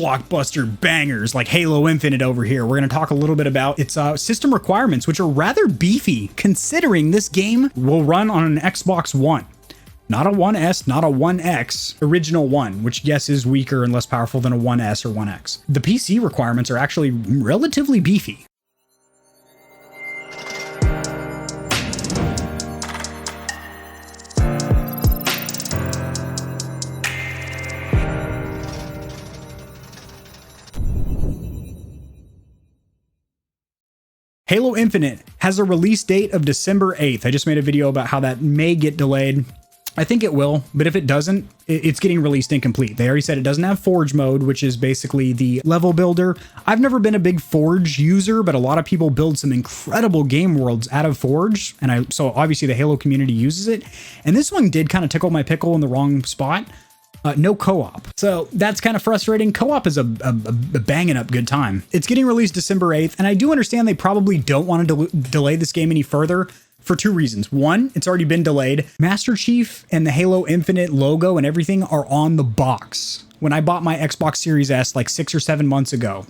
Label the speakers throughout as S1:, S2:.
S1: blockbuster bangers like Halo Infinite over here. We're going to talk a little bit about its system requirements, which are rather beefy considering this game will run on an Xbox One. Not a 1S, not a 1X, original one, which yes is weaker and less powerful than a 1S or 1X. The PC requirements are actually relatively beefy. Halo Infinite has a release date of December 8th. I just made a video about how that may get delayed. I think it will, but if it doesn't, it's getting released incomplete. They already said it doesn't have Forge mode, which is basically the level builder. I've never been a big Forge user, but a lot of people build some incredible game worlds out of Forge. And so obviously the Halo community uses it. And this one did kind of tickle my pickle in the wrong spot. No co-op. So that's kind of frustrating. Co-op is a banging up good time. It's getting released December 8th, and I do understand they probably don't want to delay this game any further for two reasons. One, it's already been delayed. Master Chief and the Halo Infinite logo and everything are on the box. When I bought my Xbox Series S like 6 or 7 months ago,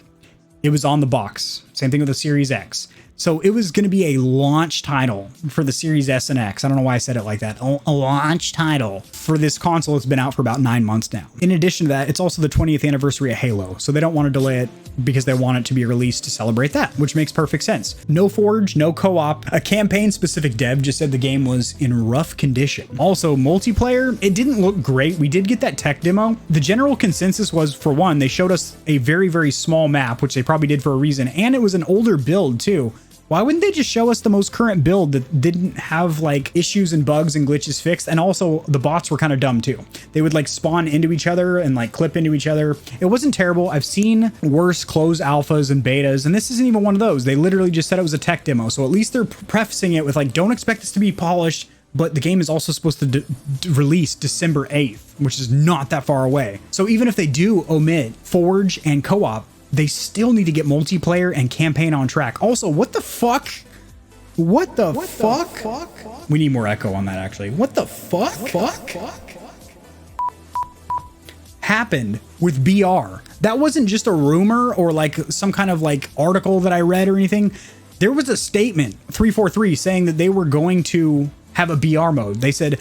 S1: it was on the box. Same thing with the Series X. So it was going to be a launch title for the Series S and X. I don't know why I said it like that. A launch title for this console. It's been out for about 9 months now. In addition to that, it's also the 20th anniversary of Halo. So they don't want to delay it because they want it to be released to celebrate that, which makes perfect sense. No Forge, no co-op. A campaign-specific dev just said the game was in rough condition. Also, multiplayer, it didn't look great. We did get that tech demo. The general consensus was, for one, they showed us a very, very small map, which they probably did for a reason, and it was an older build too. Why wouldn't they just show us the most current build that didn't have like issues and bugs and glitches fixed? And also the bots were kind of dumb too. They would like spawn into each other and like clip into each other. It wasn't terrible. I've seen worse closed alphas and betas, and this isn't even one of those. They literally just said it was a tech demo. So at least they're prefacing it with like, don't expect this to be polished, but the game is also supposed to release December 8th, which is not that far away. So even if they do omit Forge and co-op, they still need to get multiplayer and campaign on track. Also, what the fuck? What the fuck? We need more echo on that, actually. What the fuck? Happened with BR? That wasn't just a rumor or like some kind of like article that I read or anything. There was a statement, 343, saying that they were going to have a BR mode. They said,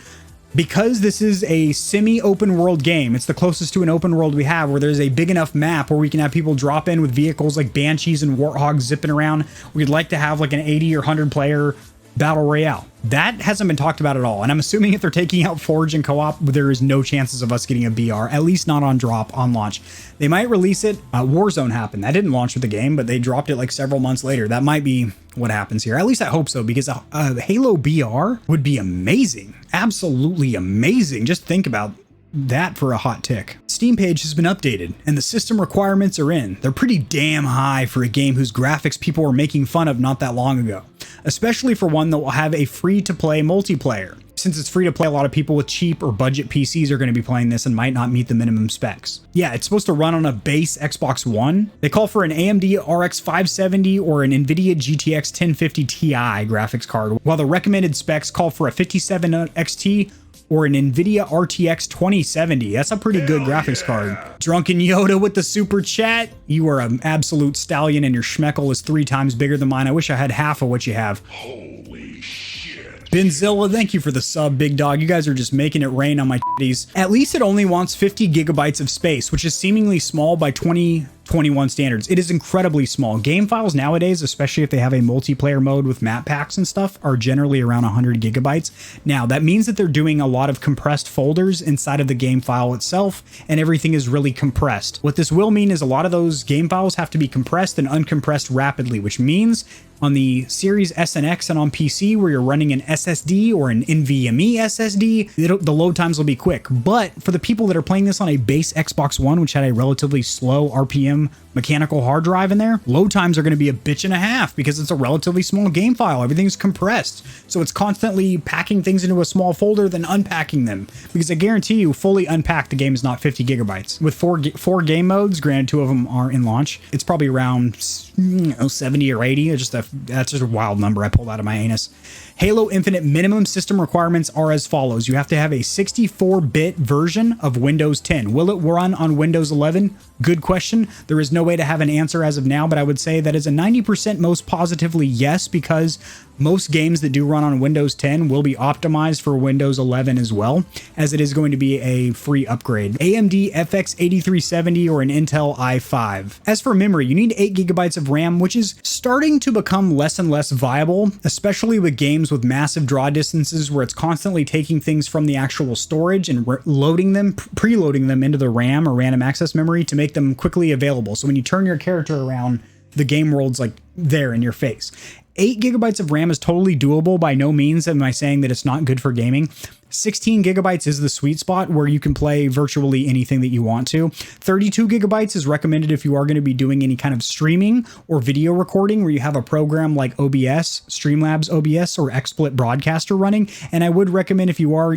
S1: because this is a semi-open world game, it's the closest to an open world we have, where there's a big enough map where we can have people drop in with vehicles like Banshees and Warthogs zipping around. We'd like to have like an 80 or 100 player battle royale. That hasn't been talked about at all. And I'm assuming if they're taking out Forge and co-op, there is no chances of us getting a BR, at least not on drop, on launch. They might release it. Warzone happened. That didn't launch with the game, but they dropped it like several months later. That might be what happens here. At least I hope so, because a Halo BR would be amazing. Absolutely amazing. Just think about that for a hot tick. Steam page has been updated and the system requirements are in. They're pretty damn high for a game whose graphics people were making fun of not that long ago, especially for one that will have a free-to-play multiplayer. Since it's free to play, a lot of people with cheap or budget PCs are going to be playing this and might not meet the minimum specs. Yeah, it's supposed to run on a base Xbox One. They call for an AMD RX 570 or an Nvidia GTX 1050 Ti graphics card, while the recommended specs call for a 57 XT or an Nvidia RTX 2070. That's a pretty good graphics card. Drunken Yoda with the super chat. You are an absolute stallion and your schmeckle is 3 times bigger than mine. I wish I had half of what you have.
S2: Holy shit.
S1: Benzilla, thank you for the sub, big dog. You guys are just making it rain on my titties. At least it only wants 50 gigabytes of space, which is seemingly small by 2021 standards. It is incredibly small. Game files nowadays, especially if they have a multiplayer mode with map packs and stuff, are generally around 100 gigabytes. Now, that means that they're doing a lot of compressed folders inside of the game file itself, and everything is really compressed. What this will mean is a lot of those game files have to be compressed and uncompressed rapidly, which means on the Series S and X and on PC where you're running an SSD or an NVMe SSD, the load times will be quick. But for the people that are playing this on a base Xbox One, which had a relatively slow RPM mechanical hard drive in there, load times are going to be a bitch and a half because it's a relatively small game file. Everything's compressed. So it's constantly packing things into a small folder, then unpacking them. Because I guarantee you, fully unpacked, the game is not 50 gigabytes. With four game modes, granted 2 of them are in launch, it's probably around 70 or 80, just a That's just a wild number I pulled out of my anus. Halo Infinite minimum system requirements are as follows. You have to have a 64-bit version of Windows 10. Will it run on Windows 11? Good question. There is no way to have an answer as of now, but I would say that is a 90% most positively yes, because most games that do run on Windows 10 will be optimized for Windows 11 as well, as it is going to be a free upgrade. AMD FX 8370 or an Intel i5. As for memory, you need 8 gigabytes of RAM, which is starting to become less and less viable, especially with games with massive draw distances where it's constantly taking things from the actual storage and loading them, preloading them into the RAM or random access memory to make them quickly available. So when you turn your character around, the game world's like there in your face. 8 gigabytes of RAM is totally doable. By no means am I saying that it's not good for gaming. 16 gigabytes is the sweet spot where you can play virtually anything that you want to. 32 gigabytes is recommended if you are going to be doing any kind of streaming or video recording where you have a program like OBS, Streamlabs OBS, or XSplit Broadcaster running. And I would recommend if you are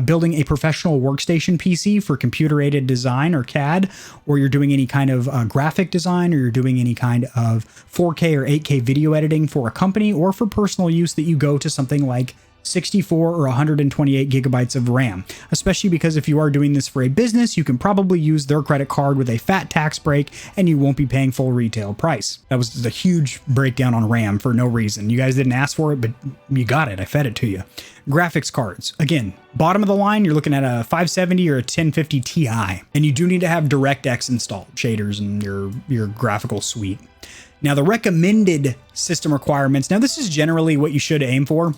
S1: building a professional workstation PC for computer-aided design or CAD, or you're doing any kind of graphic design, or you're doing any kind of 4K or 8K video editing for a company or for personal use, that you go to something like 64 or 128 gigabytes of RAM, especially because if you are doing this for a business, you can probably use their credit card with a fat tax break and you won't be paying full retail price. That was a huge breakdown on RAM for no reason. You guys didn't ask for it, but you got it. I fed it to you. Graphics cards. Again, bottom of the line, you're looking at a 570 or a 1050 Ti, and you do need to have DirectX installed, shaders and your graphical suite. Now, the recommended system requirements. Now, this is generally what you should aim for.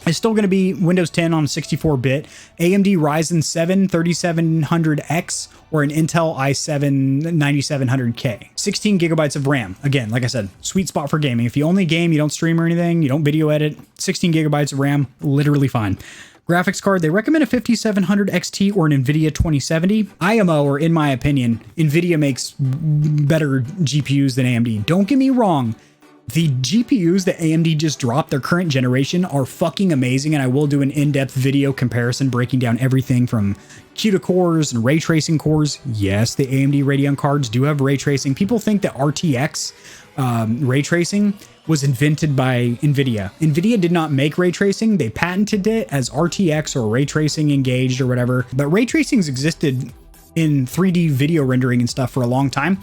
S1: It's still going to be Windows 10 on 64-bit, AMD Ryzen 7 3700X, or an Intel i7 9700K. 16 gigabytes of RAM. Again, like I said, sweet spot for gaming. If you only game, you don't stream or anything, you don't video edit, 16 gigabytes of RAM, literally fine. Graphics card, they recommend a 5700 XT or an Nvidia 2070. IMO, or in my opinion, Nvidia makes better GPUs than AMD. Don't get me wrong. The GPUs that AMD just dropped, their current generation, are fucking amazing, and I will do an in-depth video comparison breaking down everything from CUDA cores and ray tracing cores. Yes, the AMD Radeon cards do have ray tracing. People think that RTX ray tracing was invented by Nvidia. Nvidia did not make ray tracing. They patented it as RTX or ray tracing engaged or whatever, but ray tracing's existed in 3D video rendering and stuff for a long time.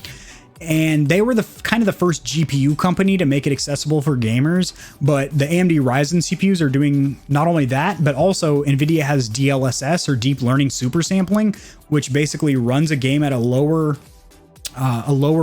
S1: And they were the kind of the first GPU company to make it accessible for gamers. But the AMD Ryzen CPUs are doing not only that, but also Nvidia has DLSS, or deep learning super sampling, which basically runs a game at a lower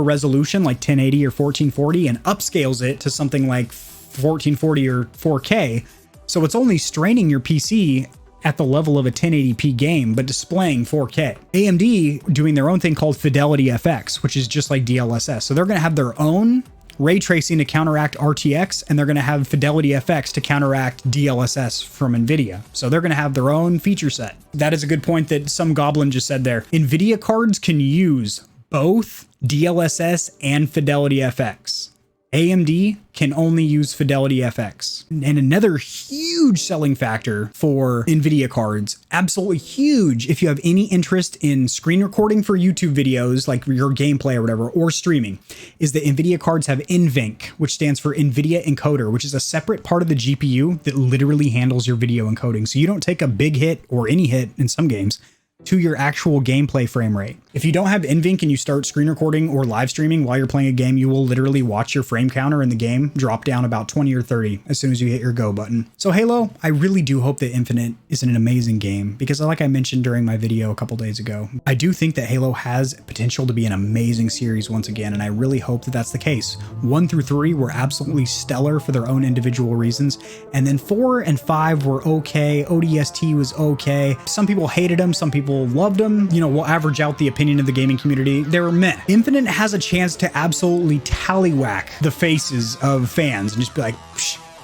S1: resolution, like 1080 or 1440, and upscales it to something like 1440 or 4K. So it's only straining your PC at the level of a 1080p game, but displaying 4K. AMD doing their own thing called Fidelity FX, which is just like DLSS. So they're going to have their own ray tracing to counteract RTX, and they're going to have Fidelity FX to counteract DLSS from Nvidia. So they're going to have their own feature set. That is a good point that some goblin just said there. Nvidia cards can use both DLSS and Fidelity FX. AMD can only use Fidelity FX. And another huge selling factor for Nvidia cards, absolutely huge if you have any interest in screen recording for YouTube videos, like your gameplay or whatever, or streaming, is that Nvidia cards have NVENC, which stands for NVIDIA Encoder, which is a separate part of the GPU that literally handles your video encoding. So you don't take a big hit, or any hit in some games, to your actual gameplay frame rate. If you don't have NVENC and you start screen recording or live streaming while you're playing a game, you will literally watch your frame counter in the game drop down about 20 or 30 as soon as you hit your go button. So Halo, I really do hope that Infinite is an amazing game, because like I mentioned during my video a couple days ago, I do think that Halo has potential to be an amazing series once again, and I really hope that that's the case. 1 through 3 were absolutely stellar for their own individual reasons, and then 4 and 5 were okay. ODST was okay. Some people hated them, some people loved them. You know, we'll average out the opinion of the gaming community. They were meh. Infinite has a chance to absolutely tallywhack the faces of fans and just be like,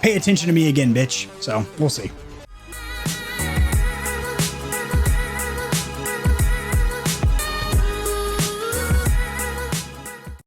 S1: pay attention to me again, bitch. So we'll see.